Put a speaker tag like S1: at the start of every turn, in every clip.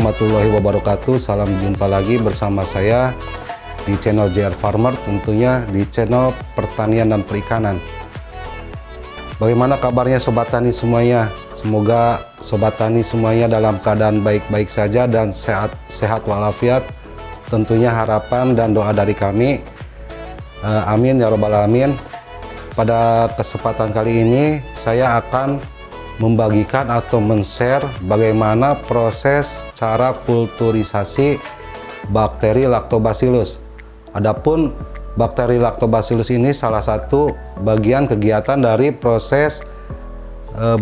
S1: warahmatullahi wabarakatuh. Salam jumpa lagi bersama saya di channel JR Farmer, tentunya di channel pertanian dan perikanan. Bagaimana kabarnya Sobat Tani semuanya? Semoga Sobat Tani semuanya dalam keadaan baik-baik saja dan sehat walafiat. Tentunya harapan dan doa dari kami. Amin ya robbal alamin. Pada kesempatan kali ini saya akan membagikan atau men-share bagaimana proses cara kulturisasi bakteri Lactobacillus. Adapun bakteri Lactobacillus ini salah satu bagian kegiatan dari proses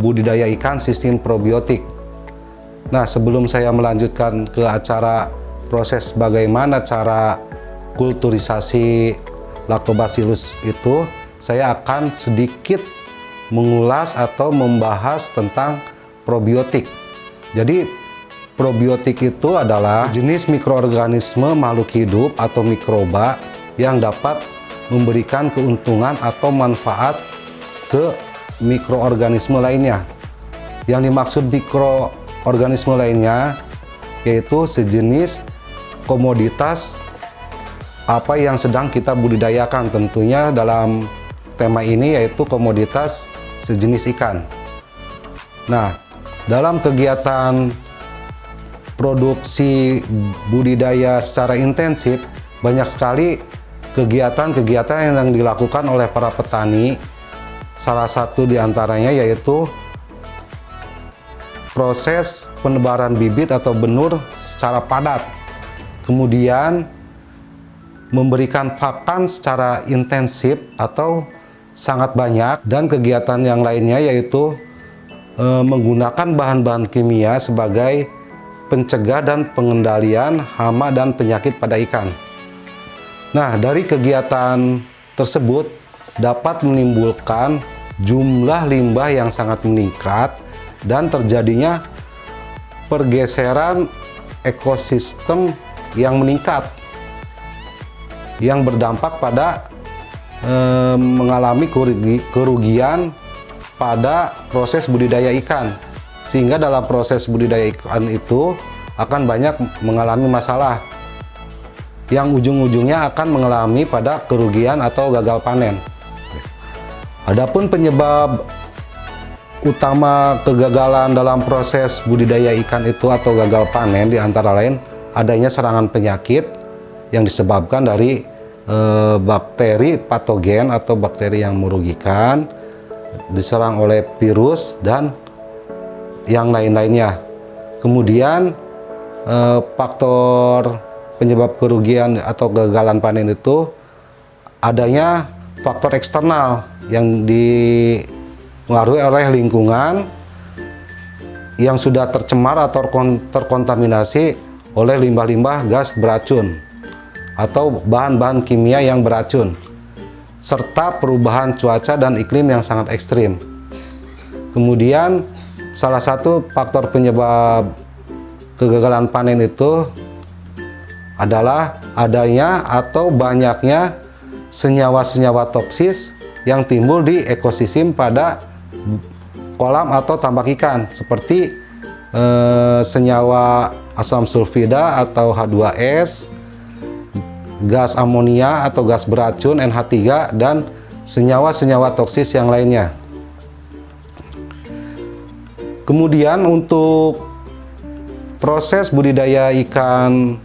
S1: budidaya ikan sistem probiotik. Nah, sebelum saya melanjutkan ke acara proses bagaimana cara kulturisasi Lactobacillus itu, saya akan sedikit mengulas atau membahas tentang probiotik. Jadi probiotik itu adalah jenis mikroorganisme makhluk hidup atau mikroba yang dapat memberikan keuntungan atau manfaat ke mikroorganisme lainnya. Yang dimaksud mikroorganisme lainnya yaitu sejenis komoditas apa yang sedang kita budidayakan, tentunya dalam tema ini yaitu komoditas sejenis ikan. Nah, dalam kegiatan produksi budidaya secara intensif, banyak sekali kegiatan-kegiatan yang dilakukan oleh para petani. Salah satu diantaranya yaitu proses penebaran bibit atau benur secara padat, kemudian memberikan pakan secara intensif atau sangat banyak, dan kegiatan yang lainnya yaitu menggunakan bahan-bahan kimia sebagai pencegah dan pengendalian hama dan penyakit pada ikan. Nah, dari kegiatan tersebut dapat menimbulkan jumlah limbah yang sangat meningkat dan terjadinya pergeseran ekosistem yang meningkat, yang berdampak pada mengalami kerugian pada proses budidaya ikan, sehingga dalam proses budidaya ikan itu akan banyak mengalami masalah yang ujung-ujungnya akan mengalami pada kerugian atau gagal panen. Adapun penyebab utama kegagalan dalam proses budidaya ikan itu atau gagal panen diantara lain adanya serangan penyakit yang disebabkan dari bakteri patogen atau bakteri yang merugikan, diserang oleh virus dan yang lain-lainnya. Kemudian faktor penyebab kerugian atau kegagalan panen itu adanya faktor eksternal yang dipengaruhi oleh lingkungan yang sudah tercemar atau terkontaminasi oleh limbah-limbah gas beracun atau bahan-bahan kimia yang beracun, serta perubahan cuaca dan iklim yang sangat ekstrim. Kemudian salah satu faktor penyebab kegagalan panen itu adalah adanya atau banyaknya senyawa-senyawa toksis yang timbul di ekosistem pada kolam atau tambak ikan, seperti senyawa asam sulfida atau H2S, gas amonia atau gas beracun NH3, dan senyawa-senyawa toksis yang lainnya. Kemudian untuk proses budidaya ikan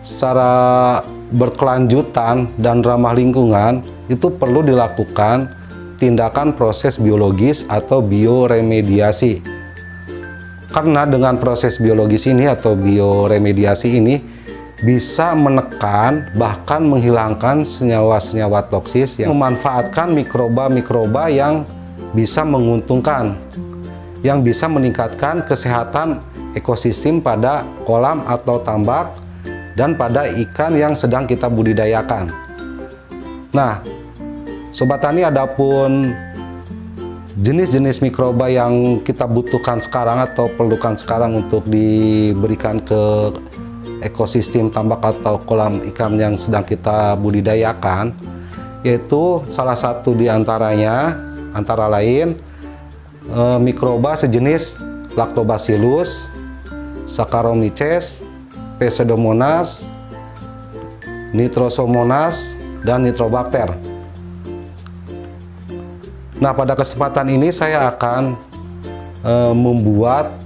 S1: secara berkelanjutan dan ramah lingkungan itu perlu dilakukan tindakan proses biologis atau bioremediasi. Karena dengan proses biologis ini atau bioremediasi ini bisa menekan bahkan menghilangkan senyawa-senyawa toksis yang memanfaatkan mikroba-mikroba yang bisa menguntungkan, yang bisa meningkatkan kesehatan ekosistem pada kolam atau tambak dan pada ikan yang sedang kita budidayakan. Nah, Sobat Tani, adapun jenis-jenis mikroba yang kita butuhkan sekarang atau perlukan sekarang untuk diberikan ke ekosistem tambak atau kolam ikan yang sedang kita budidayakan, yaitu salah satu diantaranya antara lain mikroba sejenis Lactobacillus, Saccharomyces, Pseudomonas, Nitrosomonas, dan Nitrobacter. Nah, pada kesempatan ini saya akan membuat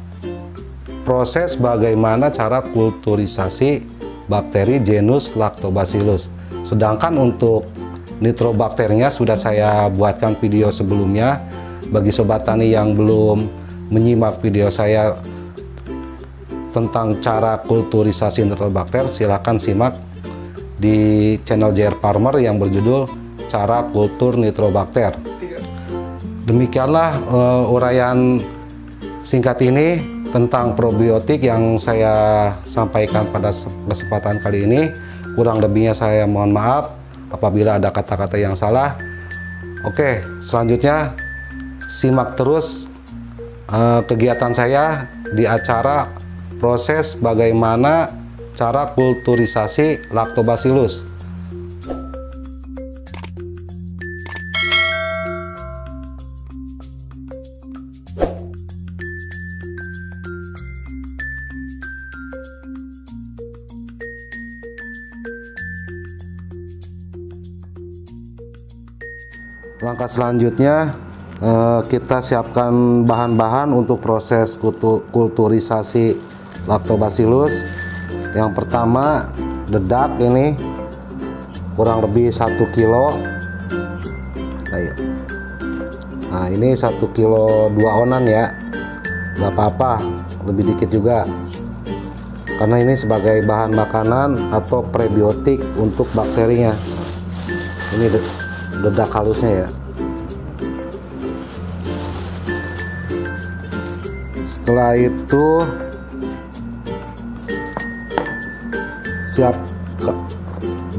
S1: proses bagaimana cara kulturisasi bakteri genus Lactobacillus. Sedangkan untuk Nitrobacternya sudah saya buatkan video sebelumnya. Bagi sobat tani yang belum menyimak video saya tentang cara kulturisasi Nitrobacter, silahkan simak di channel JR Farmer yang berjudul Cara Kultur Nitrobacter. Demikianlah uraian singkat ini tentang probiotik yang saya sampaikan pada kesempatan kali ini. Kurang lebihnya saya mohon maaf apabila ada kata-kata yang salah. Oke, selanjutnya simak terus kegiatan saya di acara proses bagaimana cara kulturisasi Lactobacillus. Langkah selanjutnya kita siapkan bahan-bahan untuk proses kulturisasi Lactobacillus. Yang pertama dedak, ini kurang lebih 1 kilo. Nah, ini 1 kilo 2 onan ya, nggak apa-apa, lebih dikit juga karena ini sebagai bahan makanan atau prebiotik untuk bakterinya. Ini dedak halusnya ya. Setelah itu siap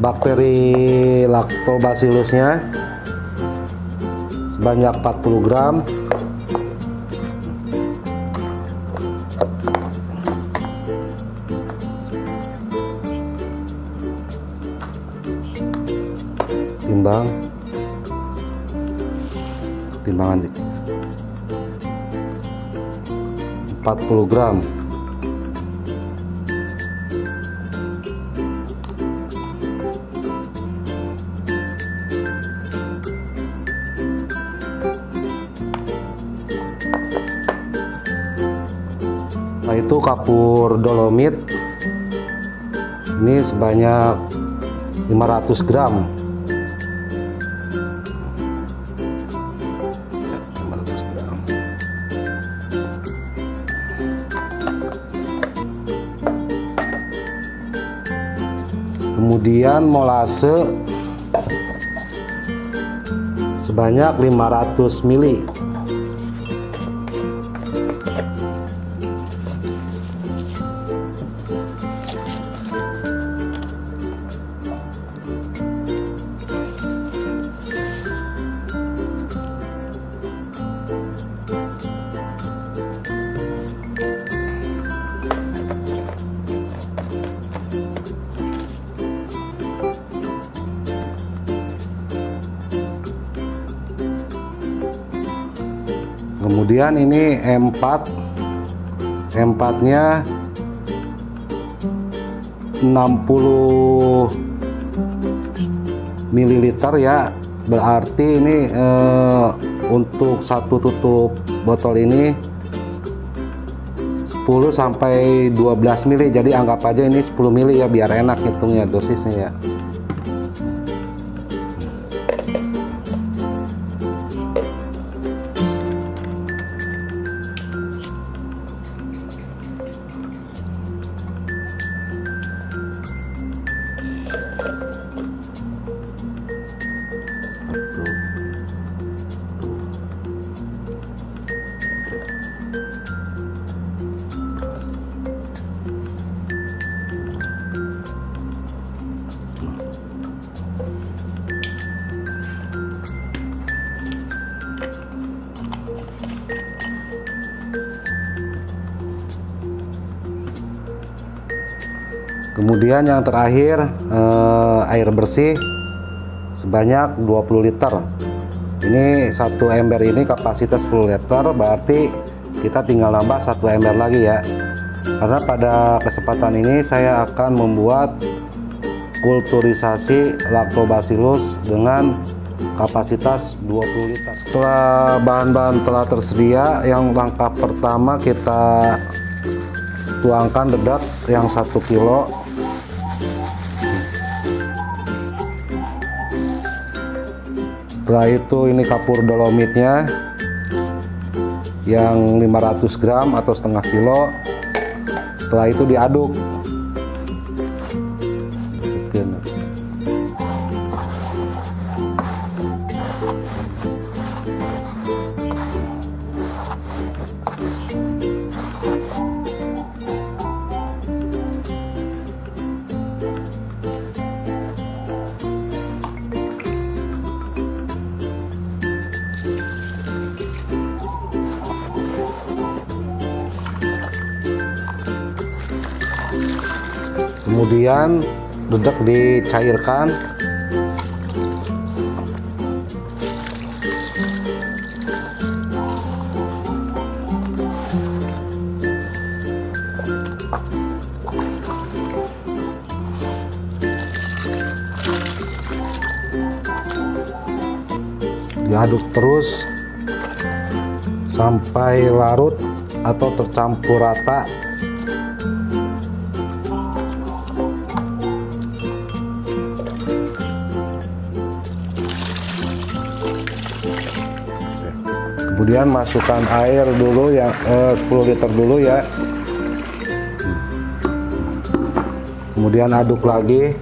S1: bakteri Lactobacillusnya sebanyak 40 gram. Timbangan 40 gram. Nah, itu kapur dolomit ini sebanyak 500 gram. Kemudian molase sebanyak 500 ml. Kemudian ini M4, M4-nya 60 ml ya, berarti ini untuk satu tutup botol ini 10 sampai 12 ml, jadi anggap aja ini 10 ml ya, biar enak hitungnya dosisnya ya. Kemudian yang terakhir air bersih sebanyak 20 liter. Ini satu ember ini kapasitas 10 liter, berarti kita tinggal nambah satu ember lagi ya. Karena pada kesempatan ini saya akan membuat kulturisasi Lactobacillus dengan kapasitas 20 liter. Setelah bahan-bahan telah tersedia, yang langkah pertama kita tuangkan dedak yang 1 kilo. Setelah itu ini kapur dolomitnya yang 500 gram atau setengah kilo. Setelah itu diaduk. Kemudian dedak dicairkan. Diaduk terus sampai larut atau tercampur rata. Kemudian masukkan air dulu yang 10 liter dulu ya. Kemudian aduk lagi.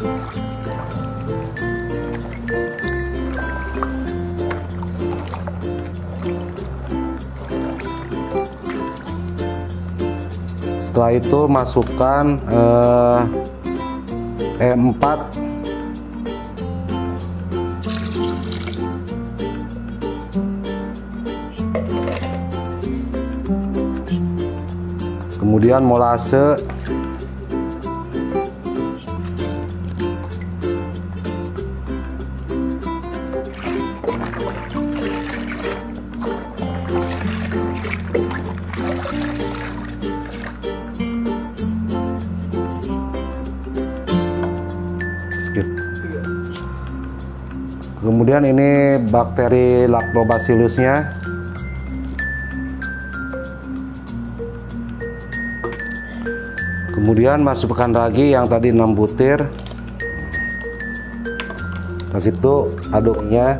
S1: Setelah itu masukkan E4. Kemudian molase. Kemudian ini bakteri Lactobacillusnya. Kemudian masukkan lagi yang tadi 6 butir. Setelah itu aduknya.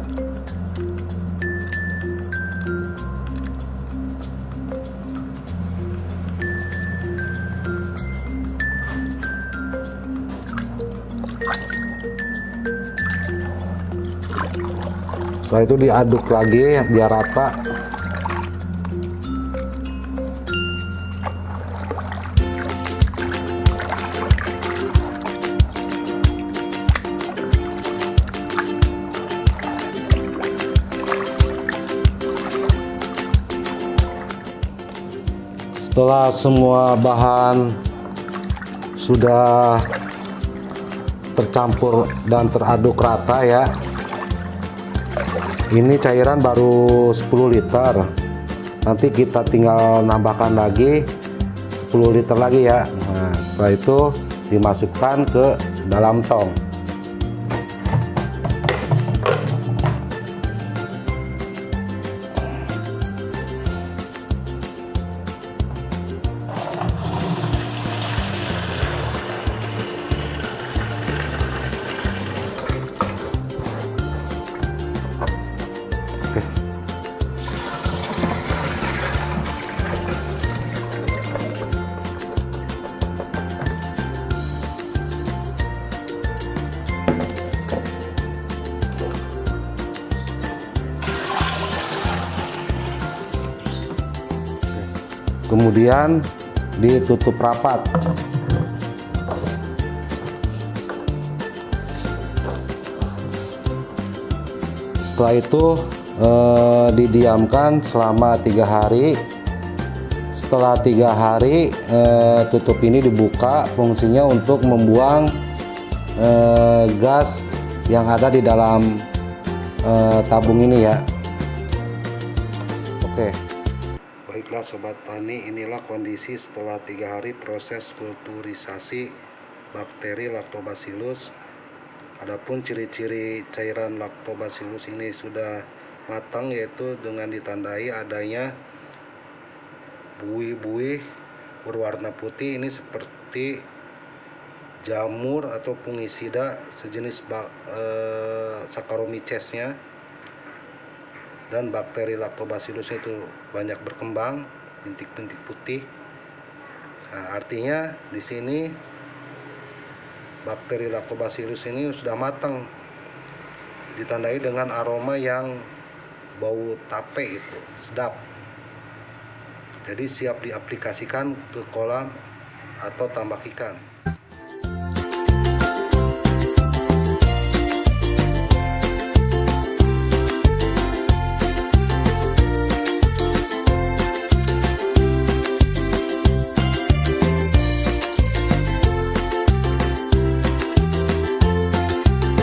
S1: Setelah itu diaduk lagi biar rata. Setelah semua bahan sudah tercampur dan teraduk rata ya, ini cairan baru 10 liter. Nanti kita tinggal nambahkan lagi 10 liter lagi ya. Nah, setelah itu dimasukkan ke dalam tong. Kemudian ditutup rapat. Setelah itu didiamkan selama 3 hari. Setelah 3 hari tutup ini dibuka, fungsinya untuk membuang gas yang ada di dalam tabung ini ya. Oke. Baik. Baiklah Sobat Tani, inilah kondisi setelah 3 hari proses kulturisasi bakteri Lactobacillus. Adapun ciri-ciri cairan Lactobacillus ini sudah matang, yaitu dengan ditandai adanya buih-buih berwarna putih. Ini seperti jamur atau fungisida sejenis Saccharomyces-nya, dan bakteri Lactobacillus itu banyak berkembang, bintik-bintik putih. Nah, artinya di sini bakteri Lactobacillus ini sudah matang, ditandai dengan aroma yang bau tape, itu sedap. Jadi siap diaplikasikan ke kolam atau tambak ikan.